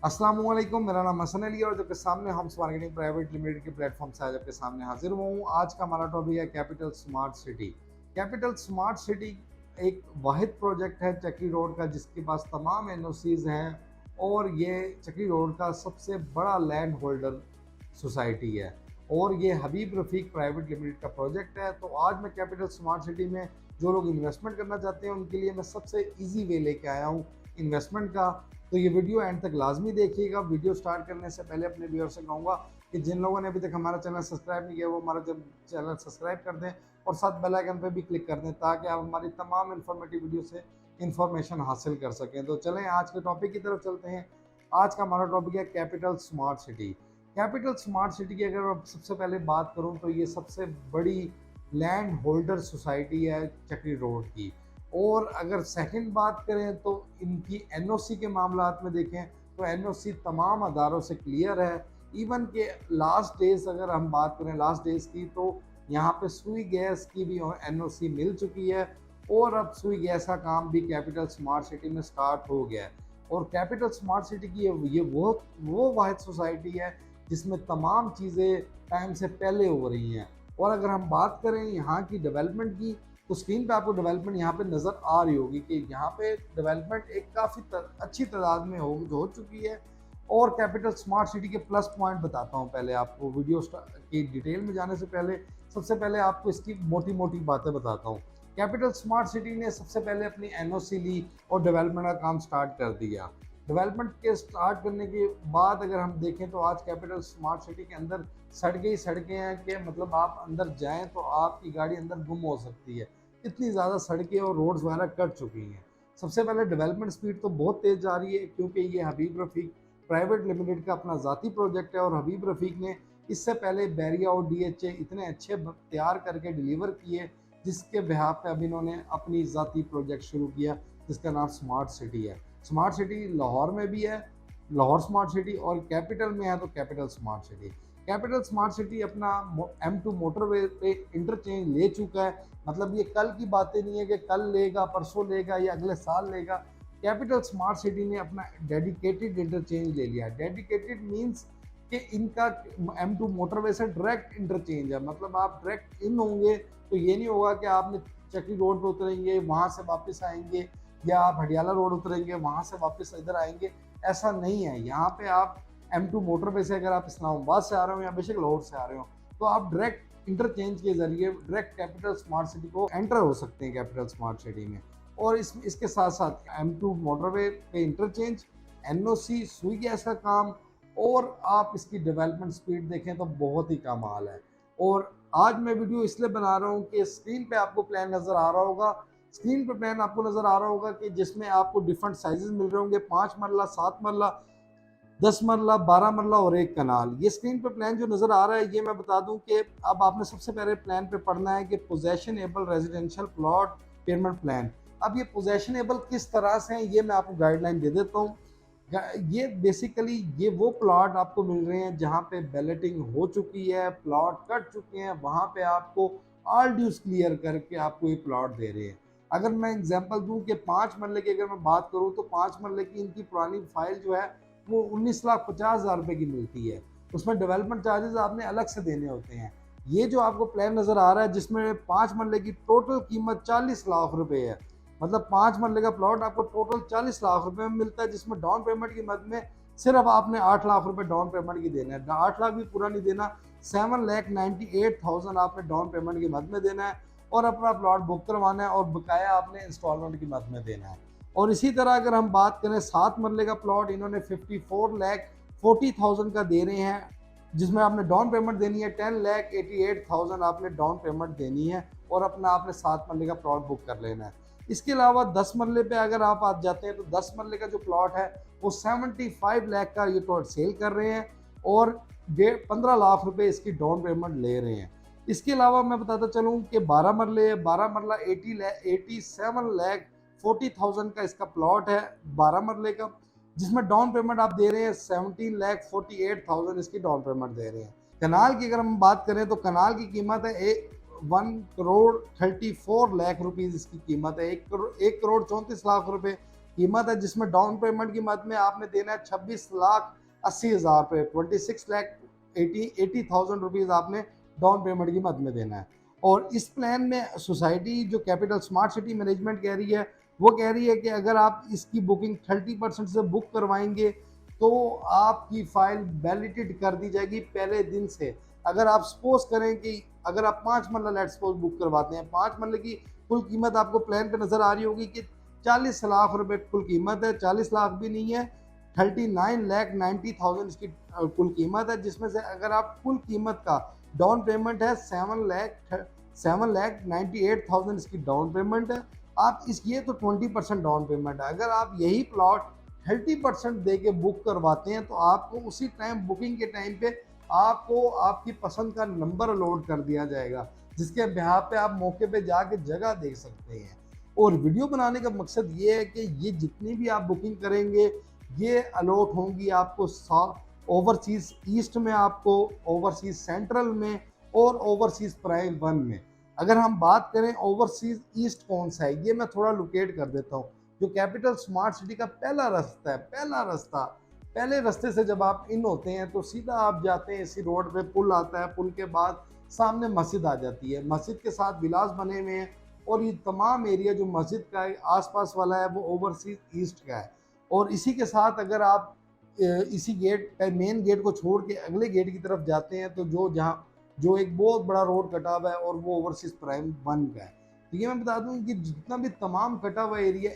अस्सलामुअलैकुम, मेरा नाम हसन अली और आपके सामने हम्स मार्केटिंग प्राइवेट लिमिटेड के प्लेटफॉर्म से आज आपके सामने हाजिर हुआ हूँ। आज का हमारा टॉपिक है capital smart city. Capital smart city एक वाहिद प्रोजेक्ट है चक्री रोड का जिसके पास तमाम एनओसीज हैं और ये चक्री रोड का सबसे बड़ा लैंड होल्डर सोसाइटी है और ये हबीब रफ़ीक प्राइवेट लिमिटेड का प्रोजेक्ट है। तो आज मैं कैपिटल स्मार्ट सिटी में जो लोग इन्वेस्टमेंट करना चाहते हैं उनके लिए मैं सबसे ईजी वे लेके आया हूँ इन्वेस्टमेंट का। तो ये वीडियो एंड तक लाजमी देखिएगा। वीडियो स्टार्ट करने से पहले अपने व्यूअर से कहूँगा कि जिन लोगों ने अभी तक हमारा चैनल सब्सक्राइब नहीं किया वो हमारा चैनल सब्सक्राइब कर दें और साथ बेल आइकन पर भी क्लिक कर दें ताकि आप हमारी तमाम इन्फॉर्मेटिव वीडियो से इंफॉर्मेशन हासिल कर सकें। तो चलें आज के टॉपिक की तरफ चलते हैं। आज का हमारा टॉपिक है capital smart city. Capital smart city की अगर मैं सबसे पहले बात करूं तो ये सबसे बड़ी लैंड होल्डर सोसाइटी है चक्री रोड की। और अगर सेकंड बात करें तो इनकी एनओसी के मामलात में देखें तो एनओसी तमाम अदारों से क्लियर है। इवन के लास्ट डेज अगर हम बात करें लास्ट डेज की तो यहाँ पे सुई गैस की भी एनओसी मिल चुकी है और अब सुई गैस का काम भी कैपिटल स्मार्ट सिटी में स्टार्ट हो गया है। और कैपिटल स्मार्ट सिटी की ये वो वाहिद सोसाइटी है जिसमें तमाम चीज़ें टाइम से पहले हो रही हैं। और अगर हम बात करें यहाँ की डेवलपमेंट की तो स्क्रीन पे आपको डेवलपमेंट यहाँ पे नज़र आ रही होगी कि यहाँ पे डेवलपमेंट एक काफ़ी अच्छी तादाद में हो चुकी है। और कैपिटल स्मार्ट सिटी के प्लस पॉइंट बताता हूँ पहले आपको वीडियो की डिटेल में जाने से पहले। सबसे पहले आपको इसकी मोटी मोटी बातें बताता हूँ। कैपिटल स्मार्ट सिटी ने सबसे पहले अपनी एनओसी ली और डेवलपमेंट का काम स्टार्ट कर दिया। डेवलपमेंट के स्टार्ट करने के बाद अगर हम देखें तो आज कैपिटल स्मार्ट सिटी के अंदर सड़कें हैं कि मतलब आप अंदर जाएं तो आपकी गाड़ी अंदर गुम हो सकती है, इतनी ज़्यादा सड़कें और रोड्स वगैरह कट चुकी हैं। सबसे पहले डेवलपमेंट स्पीड तो बहुत तेज़ जा रही है क्योंकि ये हबीब रफ़ीक प्राइवेट लिमिटेड का अपना ज़ाती प्रोजेक्ट है और हबीब रफ़ीक ने इससे पहले बैरिया और डीएचए इतने अच्छे तैयार करके डिलीवर किए जिसके बिहाफ पे अब इन्होंने अपनी ज़ाती प्रोजेक्ट शुरू किया जिसका नाम स्मार्ट सिटी है। स्मार्ट सिटी लाहौर में भी है, लाहौर स्मार्ट सिटी, और कैपिटल में है तो capital smart city. Capital smart city अपना M2 मोटरवे पे इंटरचेंज ले चुका है। मतलब ये कल की बातें नहीं है कि कल लेगा, परसों लेगा या अगले साल लेगा। कैपिटल स्मार्ट सिटी ने अपना डेडिकेटेड इंटरचेंज ले लिया। डेडिकेटेड मीन्स कि इनका M2 मोटरवे से डायरेक्ट इंटरचेंज है। मतलब आप डायरेक्ट इन होंगे तो ये नहीं होगा कि आपने चक्री रोड पर उतरेंगे वहाँ से वापस आएंगे या आप हडियाला रोड उतरेंगे वहाँ से वापस इधर आएंगे, ऐसा नहीं है। यहाँ पे आप M2 मोटरवे से अगर आप इस्लामाबाद से आ रहे हो या बेशक लाहौर से आ रहे हो तो आप डायरेक्ट इंटरचेंज के जरिए डायरेक्ट कैपिटल स्मार्ट सिटी को एंटर हो सकते हैं कैपिटल स्मार्ट सिटी में। और इसके साथ साथ M2 मोटरवे पे इंटरचेंज, एनओसी, सुई गैस का काम, और आप इसकी डेवलपमेंट स्पीड देखें तो बहुत ही कमाल है। और आज मैं वीडियो इसलिए बना रहा हूँ कि स्क्रीन पे आपको प्लान नज़र आ रहा होगा, स्क्रीन पे प्लान आपको नज़र आ रहा होगा कि जिसमें आपको डिफरेंट साइजेस मिल रहे होंगे, 5 मरला, 7 मरला, 10 मरला, 12 मरला और एक कनाल। ये स्क्रीन पे प्लान जो नज़र आ रहा है ये मैं बता दूं कि अब आपने सबसे पहले प्लान पे पढ़ना है कि possessionable residential plot payment plan. अब ये पोजेशनेबल किस तरह से हैं ये मैं आपको गाइडलाइन दे देता हूँ। ये बेसिकली ये वो प्लॉट आपको मिल रहे हैं जहाँ पे बैलेटिंग हो चुकी है, प्लॉट कट चुके हैं, वहाँ पे आपको ऑल ड्यूज क्लियर करके आपको ये प्लॉट दे रहे हैं। अगर मैं एग्जांपल दूं कि 5 मरले की अगर मैं बात करूं तो 5 मरले की इनकी पुरानी फाइल जो है वो 19,50,000 रुपये की मिलती है। उसमें डेवलपमेंट चार्जेस आपने अलग से देने होते हैं। ये जो आपको प्लान नज़र आ रहा है जिसमें 5 मरले की टोटल कीमत 40 लाख रुपए है। मतलब 5 मरले का प्लॉट आपको टोटल 40 लाख रुपए में मिलता है जिसमें डाउन पेमेंट की मद में सिर्फ आपने 8 लाख रुपए डाउन पेमेंट की देना है। 8 लाख भी पूरा नहीं देना, 7,98,000 आपने डाउन पेमेंट की मद में देना है और अपना प्लॉट बुक करवाना है और बकाया आपने इंस्टॉलमेंट की मद में देना है। और इसी तरह अगर हम बात करें 7 मरले का प्लॉट इन्होंने 54,40,000 का दे रहे हैं जिसमें आपने डाउन पेमेंट देनी है 10,88,000 आपने डाउन पेमेंट देनी है और अपना आपने 7 मरले का प्लॉट बुक कर लेना है। इसके अलावा 10 मरले पे अगर आप आ जाते हैं तो 10 मरले का जो प्लॉट है वो 75 लाख का ये प्लॉट सेल कर रहे हैं और 15 लाख रुपए इसकी डाउन पेमेंट ले रहे हैं। इसके अलावा मैं बताता चलूँ कि 12 मरले, 12 मरला 87,40,000 का इसका प्लॉट है 12 मरले का, जिसमें डाउन पेमेंट आप दे रहे हैं 17,48,000 इसकी डाउन पेमेंट दे रहे हैं। कनाल की अगर हम बात करें तो कनाल की कीमत है 1,34,00,000 रुपीज़ इसकी कीमत है। 1,34,34,00,000 रुपए कीमत है, जिसमें डाउन पेमेंट की मद में आपने देना है 26,80,000 रुपये, 26,80,000 रुपीज़ आपने डाउन पेमेंट की मद में देना है। और इस प्लान में सोसाइटी जो कैपिटल स्मार्ट सिटी मैनेजमेंट कह रही है, वो कह रही है कि अगर आप इसकी बुकिंग 30% से बुक करवाएंगे तो आपकी फाइल वैलिडेट कर दी जाएगी पहले दिन से। अगर आप सपोज करें कि अगर आप 5 मरला लेट सपोज बुक करवाते हैं, 5 मरले की कुल कीमत आपको प्लान पे नज़र आ रही होगी कि 40 लाख रुपए कुल कीमत है, 40 लाख भी नहीं है, 39,90,000 इसकी कुल कीमत है, जिसमें से अगर आप कुल कीमत का डाउन पेमेंट है 7,98,000 इसकी डाउन पेमेंट है। आप इस ये तो 20% डाउन पेमेंट है। अगर आप यही प्लॉट 30% दे के बुक करवाते हैं तो आपको उसी टाइम बुकिंग के टाइम पे आपको आपकी पसंद का नंबर अलॉट कर दिया जाएगा, जिसके बिहाफ पे आप मौके पे जाके जगह देख सकते हैं। और वीडियो बनाने का मकसद ये है कि ये जितनी भी आप बुकिंग करेंगे ये अलॉट होंगी आपको ओवरसीज़ ईस्ट में, आपको ओवरसीज़ सेंट्रल में और ओवरसीज़ प्राइम 1 में। अगर हम बात करें ओवरसीज़ ईस्ट कौन सा है, ये मैं थोड़ा लोकेट कर देता हूँ। जो कैपिटल स्मार्ट सिटी का पहला रास्ता है, पहले रास्ते से जब आप इन होते हैं तो सीधा आप जाते हैं, इसी रोड पे पुल आता है, पुल के बाद सामने मस्जिद आ जाती है, मस्जिद के साथ विलास बने हुए हैं और ये तमाम एरिया जो मस्जिद का है आसपास वाला है वो ओवरसीज़ ईस्ट का है। और इसी के साथ अगर आप इसी मेन गेट को छोड़ के अगले गेट की तरफ जाते हैं तो जो एक बहुत बड़ा रोड कटा हुआ है और वो ओवरसीज़ प्राइम 1 का है। तो ये मैं बता दूं कि जितना भी तमाम कटा हुआ एरिया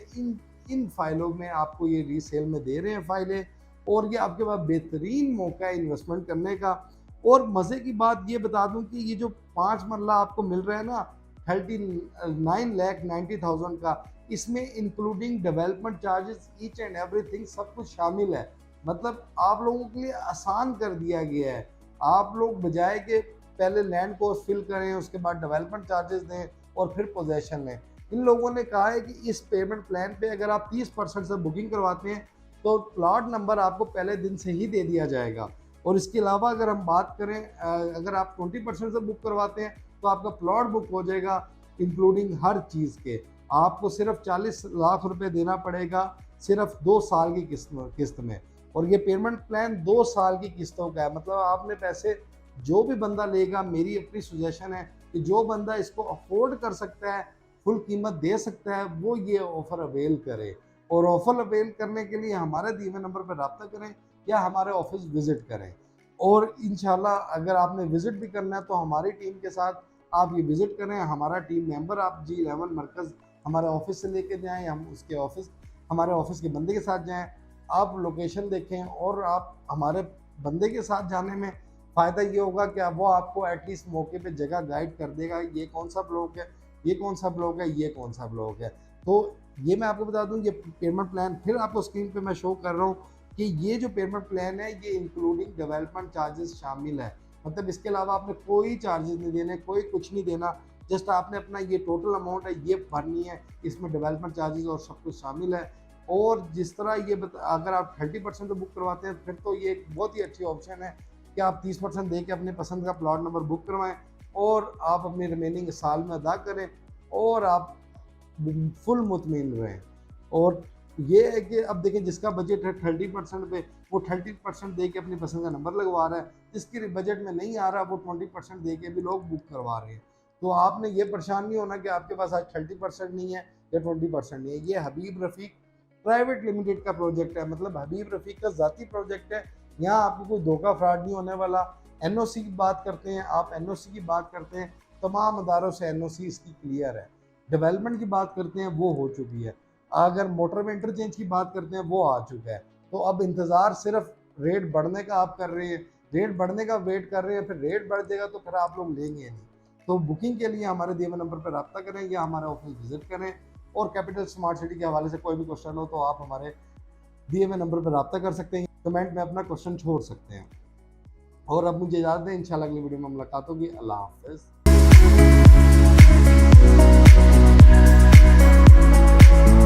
इन फाइलों में आपको ये रीसेल में दे रहे हैं फाइलें, और ये आपके पास बेहतरीन मौका है इन्वेस्टमेंट करने का। और मज़े की बात ये बता दूं कि ये जो 5 मरला आपको मिल रहा है ना 39,90,000 का, इसमें including development charges each and everything सब कुछ शामिल है। मतलब आप लोगों के लिए आसान कर दिया गया है। आप लोग बजाय के पहले लैंड को फिल करें, उसके बाद डेवलपमेंट चार्जेस दें और फिर पोजेशन लें, इन लोगों ने कहा है कि इस पेमेंट प्लान पे अगर आप 30% से बुकिंग करवाते हैं तो प्लॉट नंबर आपको पहले दिन से ही दे दिया जाएगा। और इसके अलावा अगर हम बात करें अगर आप 20% से बुक करवाते हैं तो आपका प्लॉट बुक हो जाएगा इंक्लूडिंग हर चीज़ के। आपको सिर्फ 40 लाख रुपए देना पड़ेगा सिर्फ 2 साल की किस्त में। और ये पेमेंट प्लान 2 साल की किस्तों का है। मतलब आपने पैसे जो भी बंदा लेगा, मेरी अपनी सजेशन है कि जो बंदा इसको अफोर्ड कर सकता है, फुल कीमत दे सकता है, वो ये ऑफ़र अवेल करे। और ऑफ़र अवेल करने के लिए हमारे दिए हुए नंबर पर रब्ता करें या हमारे ऑफिस विज़िट करें। और इंशाल्लाह अगर आपने विज़िट भी करना है तो हमारी टीम के साथ आप ये विज़िट करें। हमारा टीम मेंबर आप G11 मरकज़ हमारे ऑफिस से लेके जाएँ, हम उसके ऑफिस हमारे ऑफिस के बंदे के साथ जाएँ, आप लोकेशन देखें और आप हमारे बंदे के साथ जाने में फ़ायदा ये होगा कि वो आपको एटलीस्ट मौके पे जगह गाइड कर देगा, ये कौन सा ब्लॉक है, ये कौन सा ब्लॉक है, ये कौन सा ब्लॉक है। तो ये मैं आपको बता दूं, ये पेमेंट प्लान फिर आपको स्क्रीन पे मैं शो कर रहा हूँ कि ये जो पेमेंट प्लान है ये इंक्लूडिंग डेवलपमेंट चार्जेस शामिल है। मतलब इसके अलावा आपने कोई चार्जेस नहीं देने, कोई कुछ नहीं देना, जस्ट आपने अपना ये टोटल अमाउंट है ये भरनी है, इसमें डेवलपमेंट चार्जेस और सब कुछ शामिल है। और जिस तरह अगर आप 30% बुक करवाते हैं फिर तो ये एक बहुत ही अच्छी ऑप्शन है कि आप 30% दे के अपने पसंद का प्लॉट नंबर बुक करवाएं और आप अपनी रिमेनिंग साल में अदा करें और आप फुल मुतमिन रहें। और ये है कि अब देखें जिसका बजट है 30% पे, वो 30% दे के अपनी पसंद का नंबर लगवा रहा है, जिसकी बजट में नहीं आ रहा वो 20% दे के भी लोग बुक करवा रहे हैं। तो आपने ये परेशान नहीं होना कि आपके पास आज 30% नहीं है या 20% नहीं है। ये हबीब रफ़ीक प्राइवेट लिमिटेड का प्रोजेक्ट है, मतलब हबीब रफ़ीक का ज़ाती प्रोजेक्ट है। यहाँ आपको कोई धोखा फ्रॉड नहीं होने वाला। एनओसी की बात करते हैं, आप एनओसी की बात करते हैं, तमाम अदारों से एनओसी इसकी क्लियर है। डेवलपमेंट की बात करते हैं वो हो चुकी है। अगर मोटर में इंटरचेंज की बात करते हैं वो आ चुका है। तो अब इंतज़ार सिर्फ रेट बढ़ने का आप कर रहे हैं, रेट बढ़ने का वेट कर रहे हैं, फिर रेट बढ़ जाएगा तो फिर आप लोग लेंगे नहीं। तो बुकिंग के लिए हमारे दिए हुए नंबर पर रब्ता करें या हमारे ऑफिस विजिट करें। और कैपिटल स्मार्ट सिटी के हवाले से कोई भी क्वेश्चन हो तो आप हमारे दिए हुए नंबर पर रब्ता कर सकते हैं, कमेंट में अपना क्वेश्चन छोड़ सकते हैं। और अब मुझे इजाज़त दें, इंशाल्लाह अगली वीडियो में मुलाकात होगी। अल्लाह हाफ़िज़।